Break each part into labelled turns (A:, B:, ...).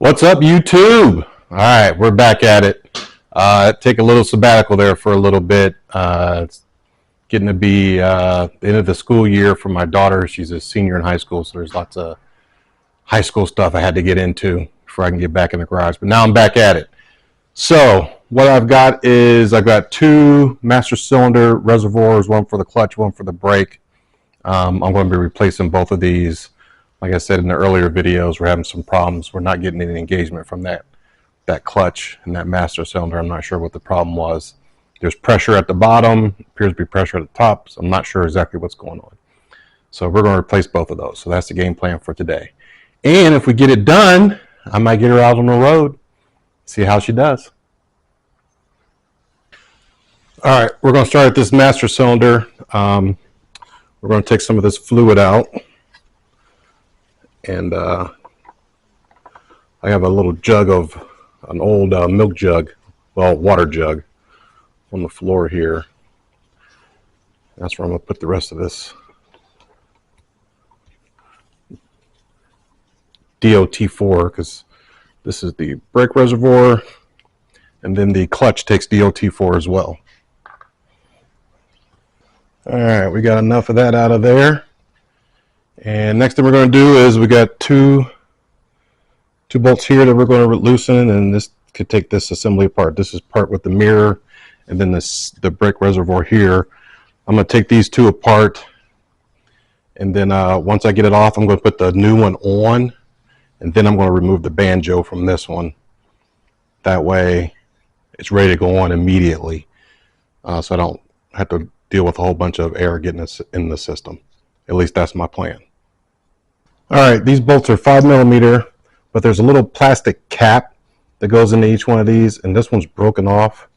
A: What's up, YouTube? All right, we're back at it. Take a little sabbatical there for a little bit. It's getting to be the end of the school year for my daughter. She's a senior in high school, so there's lots of high school stuff I had to get into before I can get back in the garage. But now I'm back at it. So what I've got is I've got two master cylinder reservoirs, one for the clutch, one for the brake. I'm going to be replacing both of these. Like I said in the earlier videos, we're having some problems. We're not getting any engagement from that clutch and that master cylinder. I'm not sure what the problem was. There's pressure at the bottom, appears to be pressure at the top, so I'm not sure exactly what's going on. So we're going to replace both of those. So that's the game plan for today. And if we get it done, I might get her out on the road, see how she does. All right, we're going to start at this master cylinder. We're going to take some of this fluid out. And I have a little jug of an old milk jug, well, water jug on the floor here. That's where I'm going to put the rest of this DOT4, because this is the brake reservoir, and then the clutch takes DOT4 as well. All right, we got enough of that out of there. And next thing we're going to do is we got two bolts here that we're going to loosen, and this could take this assembly apart. This is part with the mirror, and then the brake reservoir here. I'm going to take these two apart, and then once I get it off, I'm going to put the new one on, and then I'm going to remove the banjo from this one. That way it's ready to go on immediately, so I don't have to deal with a whole bunch of air getting in the system. At least that's my plan. All right, these bolts are 5mm, but there's a little plastic cap that goes into each one of these, and this one's broken off.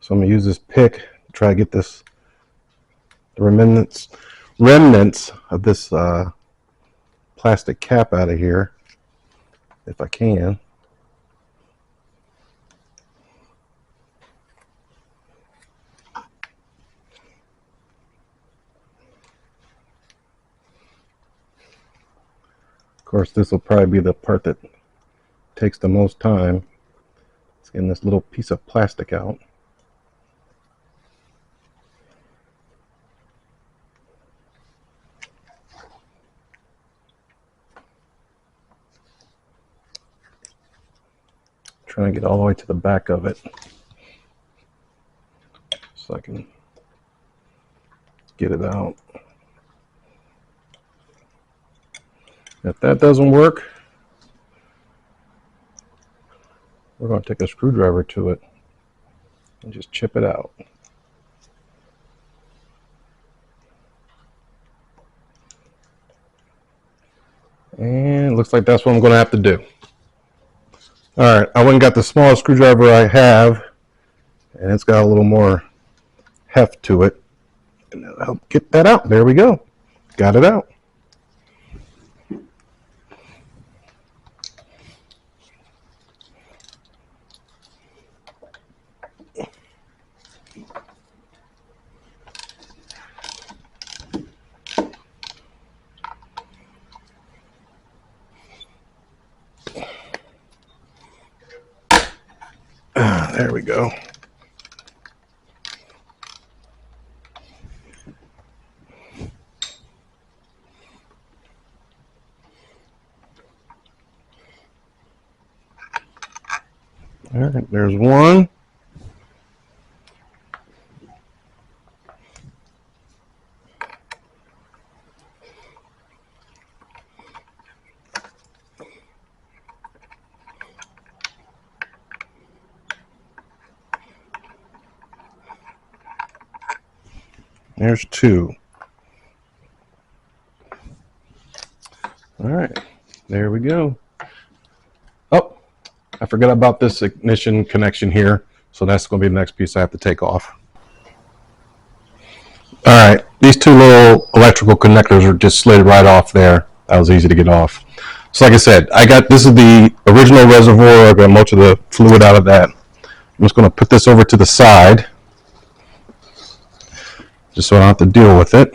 A: So I'm gonna use this pick to try to get the remnants of this plastic cap out of here, if I can. Of course, this will probably be the part that takes the most time. It's getting this little piece of plastic out. Trying to get all the way to the back of it so I can get it out. If that doesn't work, we're going to take a screwdriver to it and just chip it out. And it looks like that's what I'm going to have to do. All right, I went and got the smallest screwdriver I have, and it's got a little more heft to it. And that'll help get that out. There we go. Got it out. There we go. All right, there's one. There's two. All right, there we go. Oh, I forgot about this ignition connection here, so that's going to be the next piece I have to take off. All right, these two little electrical connectors are just slid right off there. That was easy to get off. So like I said, this is the original reservoir. I got most of the fluid out of that. I'm just going to put this over to the side, just so I don't have to deal with it.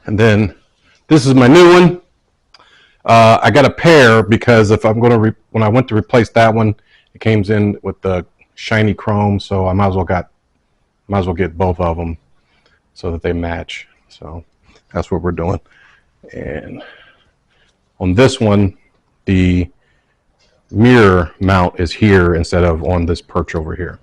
A: And then this is my new one. I got a pair because if I'm going to, when I went to replace that one, it came in with the shiny chrome, so I might as well get both of them so that they match. So that's what we're doing. And on this one, the mirror mount is here instead of on this perch over here.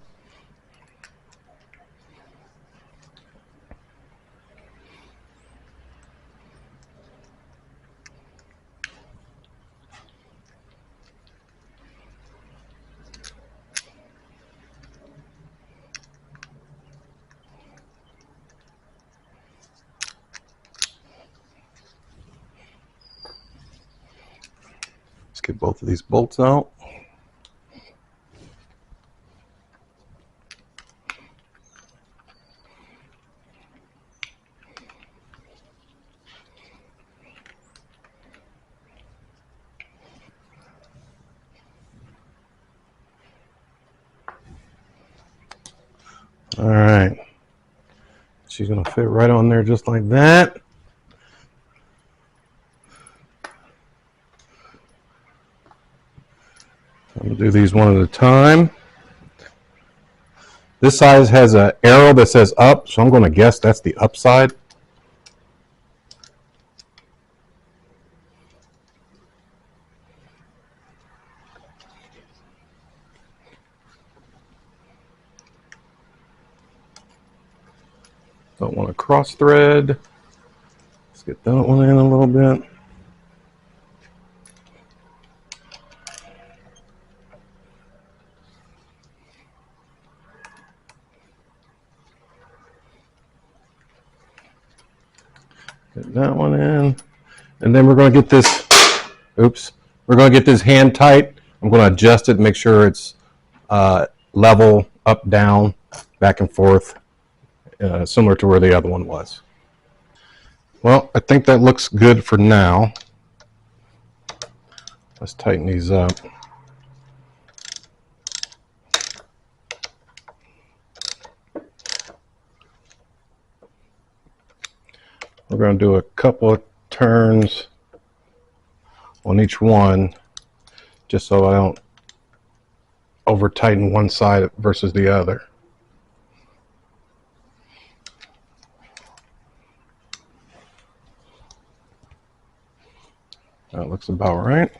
A: Let's get both of these bolts out. All right. She's going to fit right on there just like that. I'm going to do these one at a time. This side has an arrow that says up, so I'm going to guess that's the up side. Don't want to cross thread. Let's get that one in a little bit. Get that one in. And then we're going to get this, we're going to get this hand tight. I'm going to adjust it, make sure it's level, up, down, back and forth, similar to where the other one was. Well, I think that looks good for now. Let's tighten these up. We're going to do a couple of turns on each one, just so I don't over tighten one side versus the other. That looks about right.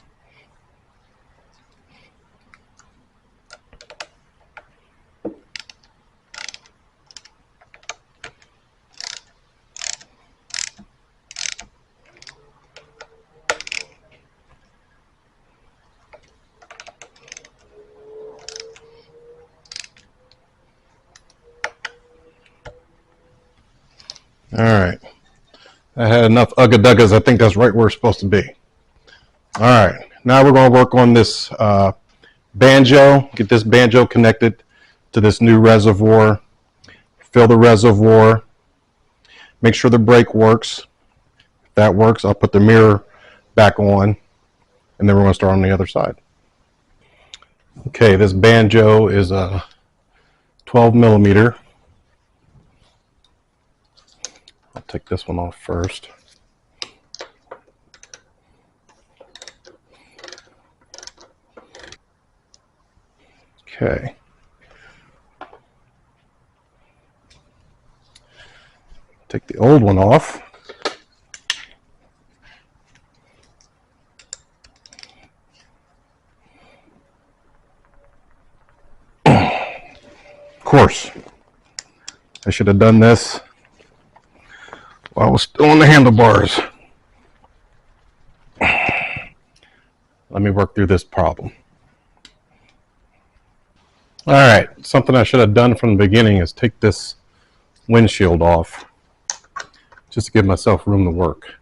A: All right. I had enough ugga-duggas. I think that's right where it's supposed to be. All right. Now we're going to work on this banjo. Get this banjo connected to this new reservoir. Fill the reservoir. Make sure the brake works. If that works, I'll put the mirror back on, and then we're going to start on the other side. Okay, this banjo is a 12 millimeter. I'll take this one off first. Okay. Take the old one off. Of course, I should have done this while I was still on the handlebars. Let me work through this problem. All right, something I should have done from the beginning is take this windshield off, just to give myself room to work.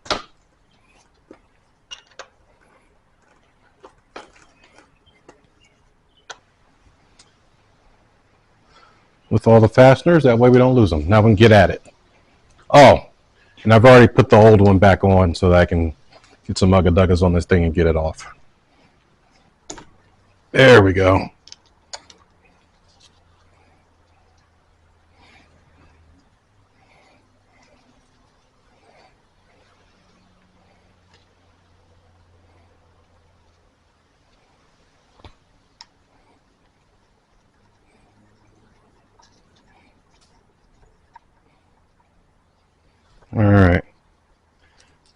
A: With all the fasteners, that way we don't lose them. Now we can get at it. Oh, and I've already put the old one back on so that I can get some ugga-duggas on this thing and get it off. There we go.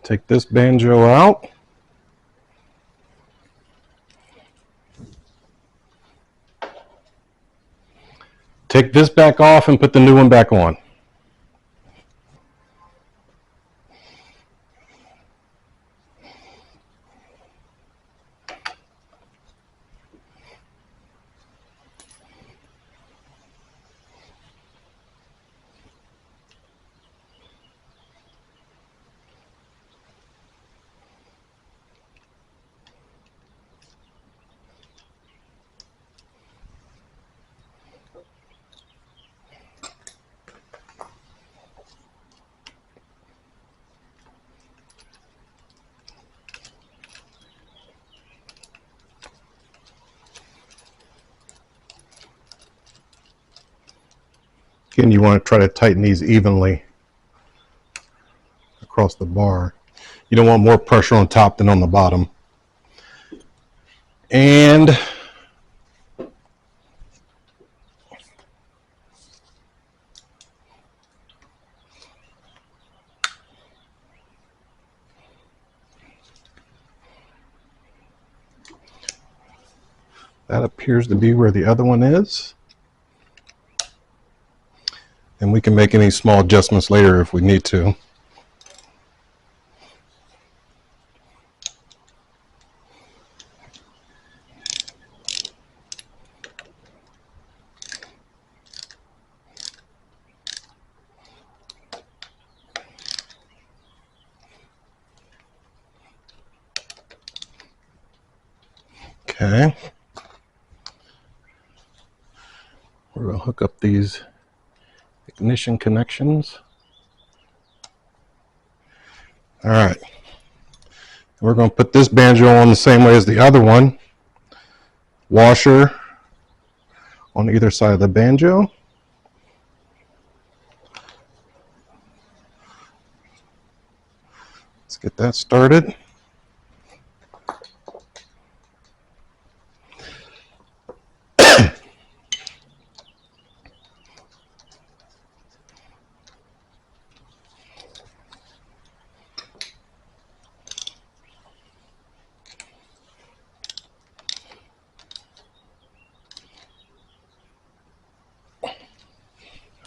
A: Take this banjo out. Take this back off and put the new one back on. Again, you want to try to tighten these evenly across the bar. You don't want more pressure on top than on the bottom. And that appears to be where the other one is. And we can make any small adjustments later if we need to. Okay. We're going to hook up these ignition connections. All right. We're going to put this banjo on the same way as the other one. Washer on either side of the banjo. Let's get that started.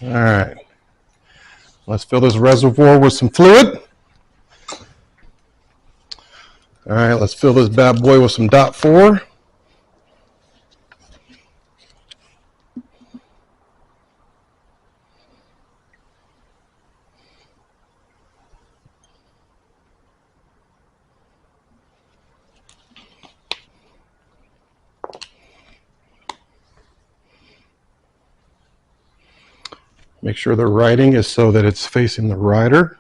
A: All right, let's fill this reservoir with some fluid. All right, let's fill this bad boy with some .4. Make sure the writing is so that it's facing the rider.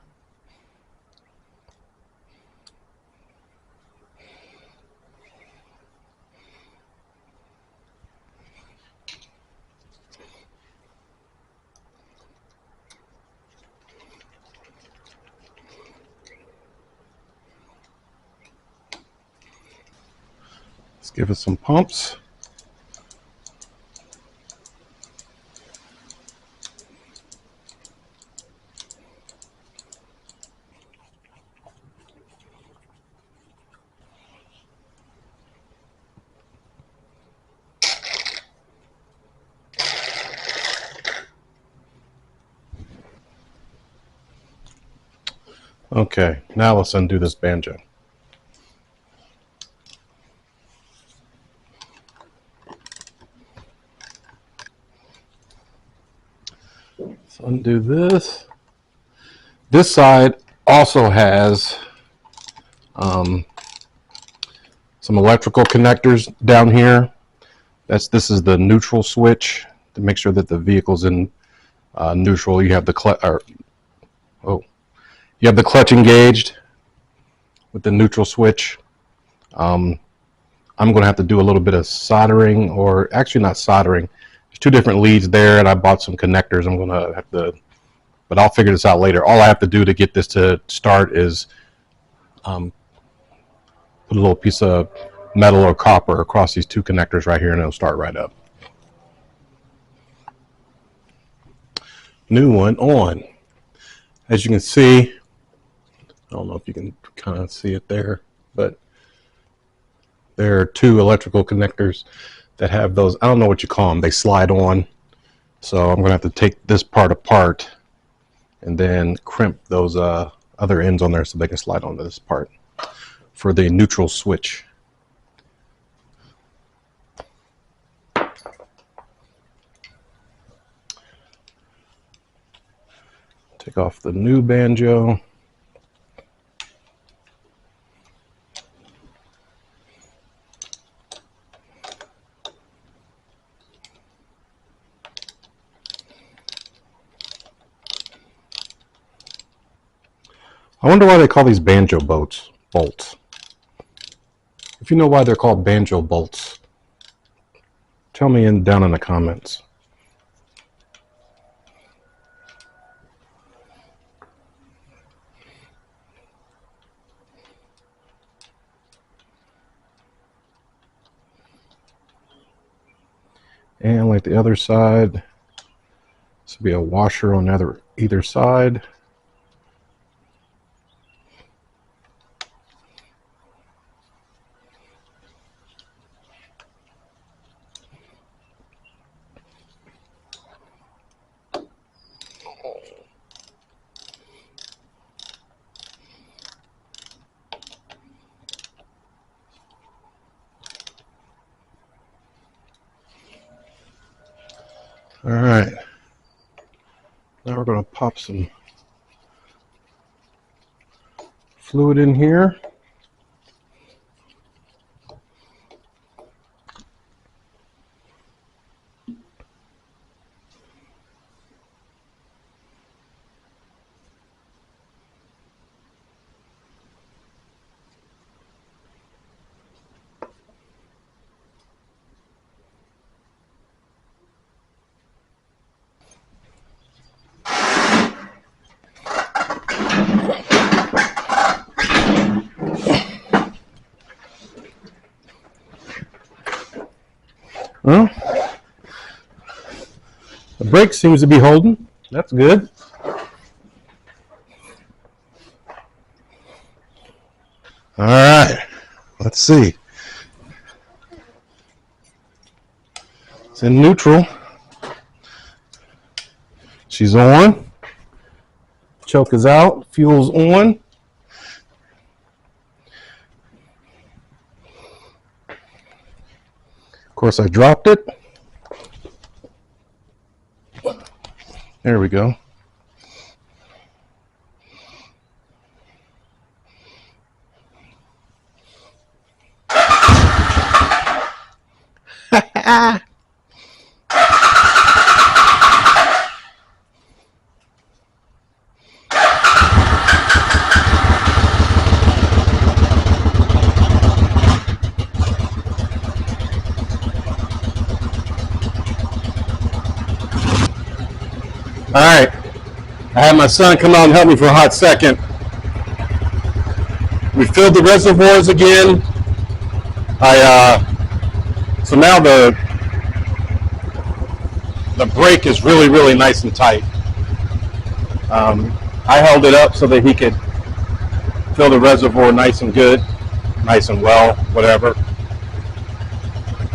A: Let's give it some pumps. Okay, now let's undo this banjo. Let's undo this. This side also has some electrical connectors down here. This is the neutral switch to make sure that the vehicle's in neutral. You have the clutch engaged with the neutral switch. I'm going to have to do a little bit of soldering, or actually not soldering. There's two different leads there, and I bought some connectors. I'm going to have to, but I'll figure this out later. All I have to do to get this to start is put a little piece of metal or copper across these two connectors right here, and it'll start right up. New one on. As you can see, I don't know if you can kind of see it there, but there are two electrical connectors that have those, I don't know what you call them, they slide on. So I'm going to have to take this part apart and then crimp those other ends on there so they can slide onto this part for the neutral switch. Take off the new banjo. I wonder why they call these banjo bolts. If you know why they're called banjo bolts, tell me down in the comments. And like the other side, this will be a washer on either side. All right, now we're going to pop some fluid in here. Well, the brake seems to be holding. That's good. All right, let's see. It's in neutral. She's on. Choke is out. Fuel's on. Of course, I dropped it. There we go. All right, I had my son come out and help me for a hot second. We filled the reservoirs again. So now the brake is really nice and tight. I held it up so that he could fill the reservoir nice and good, nice and well, whatever.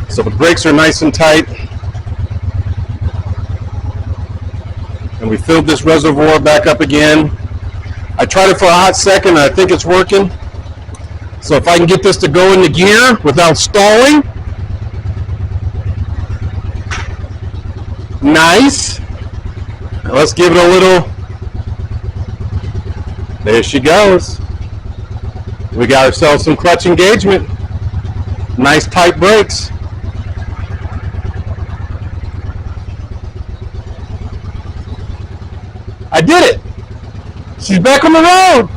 A: So the brakes are nice and tight. And we filled this reservoir back up again. I tried it for a hot second and I think it's working. So if I can get this to go into gear without stalling. Nice. Now let's give it a little. There she goes. We got ourselves some clutch engagement. Nice tight brakes. I did it. She's back on the road.